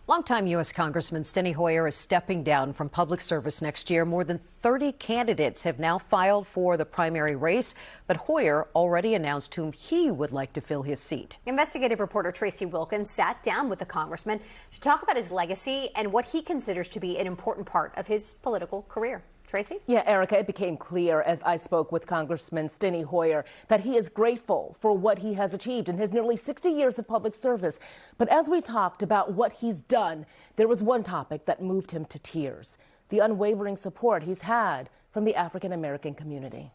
Longtime U.S. Congressman Steny Hoyer is stepping down from public service next year. More than 30 candidates have now filed for the primary race, but Hoyer already announced whom he would like to fill his seat. Investigative reporter Tracee Wilkins sat down with the congressman to talk about his legacy and what he considers to be an important part of his political career. Tracee? Yeah, Erica, it became clear as I spoke with Congressman Steny Hoyer that he is grateful for what he has achieved in his nearly 60 years of public service. But as we talked about what he's done, there was one topic that moved him to tears: the unwavering support he's had from the African American community.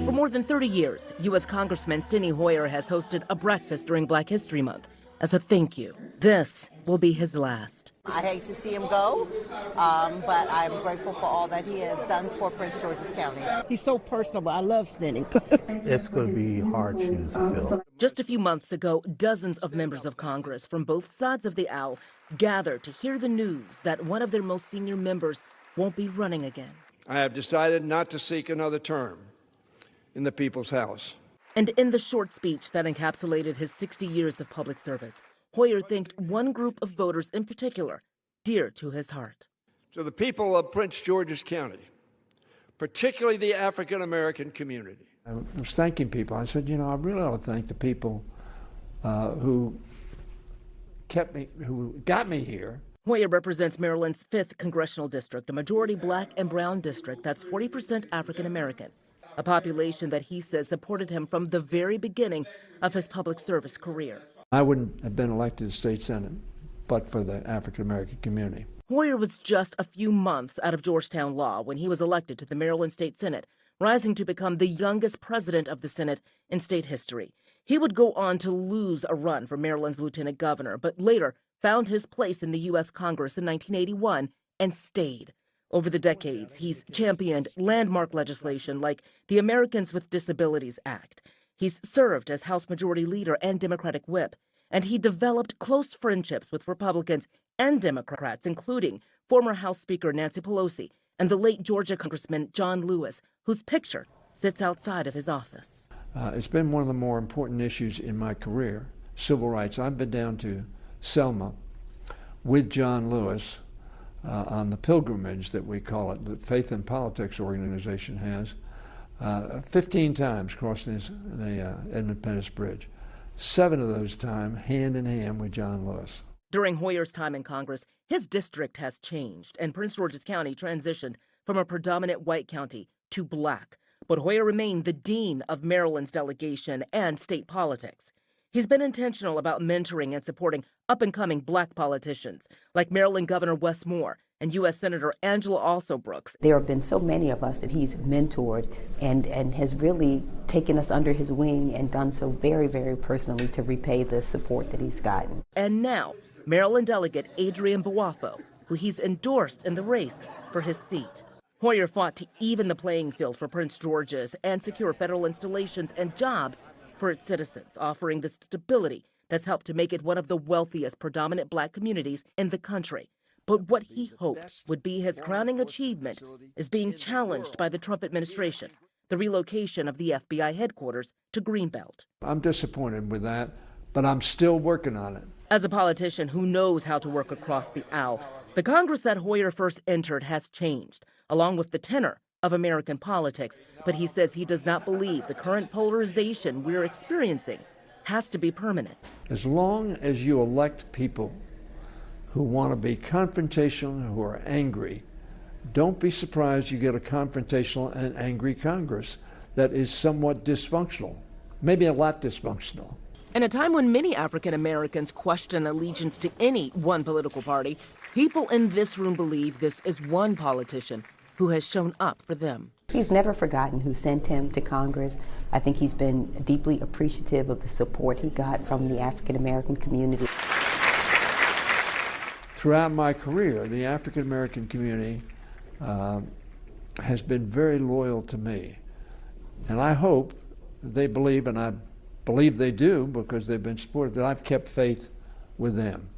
For more than 30 years, U.S. Congressman Steny Hoyer has hosted a breakfast during Black History Month as a thank you. This will be his last. I hate to see him go, but I'm grateful for all that he has done for Prince George's County. He's so personable. I love Steny. It's going to be hard shoes to fill. Just a few months ago, dozens of members of Congress from both sides of the aisle gathered to hear the news that one of their most senior members won't be running again. I have decided not to seek another term in the People's House. And in the short speech that encapsulated his 60 years of public service, Hoyer thanked one group of voters in particular, dear to his heart. To the people of Prince George's County, particularly the African American community. I was thanking people. I said, I really ought to thank the people who got me here. Hoyer represents Maryland's 5th congressional district, a majority Black and brown district that's 40% African American. A population that he says supported him from the very beginning of his public service career. I wouldn't have been elected to the state senate but for the African American community. Hoyer was just a few months out of Georgetown law when he was elected to the Maryland State Senate, rising to become the youngest president of the Senate in state history. He would go on to lose a run for Maryland's lieutenant governor, but later found his place in the U.S. Congress in 1981 and stayed. Over the decades, he's championed landmark legislation like the Americans with Disabilities Act. He's served as House Majority Leader and Democratic Whip, and he developed close friendships with Republicans and Democrats, including former House Speaker Nancy Pelosi and the late Georgia Congressman John Lewis, whose picture sits outside of his office. It's been one of the more important issues in my career, civil rights. I've been down to Selma with John Lewis on the pilgrimage that we call it, the Faith and Politics organization has, 15 times crossing the Edmund Pettus Bridge. 7 of those times hand in hand with John Lewis. During Hoyer's time in Congress, his district has changed, and Prince George's County transitioned from a predominant white county to Black. But Hoyer remained the dean of Maryland's delegation and state politics. He's been intentional about mentoring and supporting up-and-coming Black politicians like Maryland Governor Wes Moore and U.S. Senator Angela Alsobrooks. There have been so many of us that he's mentored and has really taken us under his wing and done so very, very personally to repay the support that he's gotten. And now, Maryland Delegate Adrian Boafo, who he's endorsed in the race for his seat. Hoyer fought to even the playing field for Prince George's and secure federal installations and jobs for its citizens, offering the stability that's helped to make it one of the wealthiest predominant Black communities in the country. But what he hoped would be his crowning achievement is being challenged by the Trump administration, the relocation of the FBI headquarters to Greenbelt. I'm disappointed with that, but I'm still working on it. As a politician who knows how to work across the aisle, the Congress that Hoyer first entered has changed, along with the tenor of American politics, but he says he does not believe the current polarization we're experiencing has to be permanent. As long as you elect people who want to be confrontational, who are angry, don't be surprised you get a confrontational and angry Congress that is somewhat dysfunctional, maybe a lot dysfunctional. In a time when many African Americans question allegiance to any one political party, people in this room believe this is one politician who has shown up for them. He's never forgotten who sent him to Congress. I think he's been deeply appreciative of the support he got from the African American community. Throughout my career, the African American community has been very loyal to me. And I hope they believe, and I believe they do because they've been supported, that I've kept faith with them.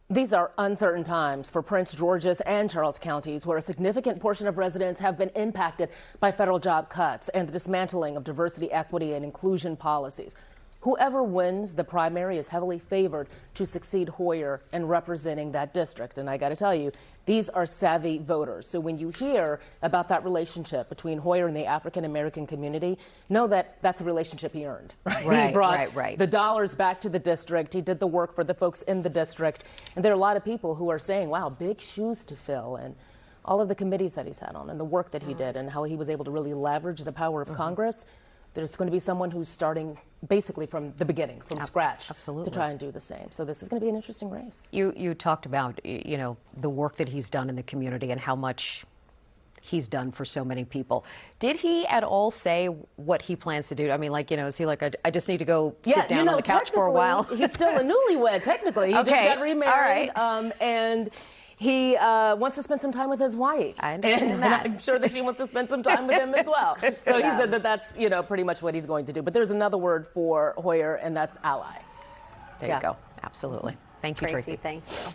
These are uncertain times for Prince George's and Charles counties, where a significant portion of residents have been impacted by federal job cuts and the dismantling of diversity, equity, and inclusion policies. Whoever wins the primary is heavily favored to succeed Hoyer in representing that district. And I got to tell you, these are savvy voters. So when you hear about that relationship between Hoyer and the African-American community, know that that's a relationship he earned. Right? He brought the dollars back to the district. He did the work for the folks in the district. And there are a lot of people who are saying, wow, big shoes to fill. And all of the committees that he sat on and the work that he did and how he was able to really leverage the power of Congress. There's going to be someone who's starting basically from the beginning, from scratch, to try and do the same. So this is going to be an interesting race. You talked about, you know, the work that he's done in the community and how much he's done for so many people. Did he at all say what he plans to do? I mean, like, you know, is he like, I just need to go sit down on the couch for a while? He's still a newlywed, technically. He just got remarried. All right. And he wants to spend some time with his wife. I understand that. I'm sure that she wants to spend some time with him as well. So he said that that's, you know, pretty much what he's going to do. But there's another word for Hoyer, and that's ally. There you go. Absolutely. Thank you, Tracee. Tracee. Thank you.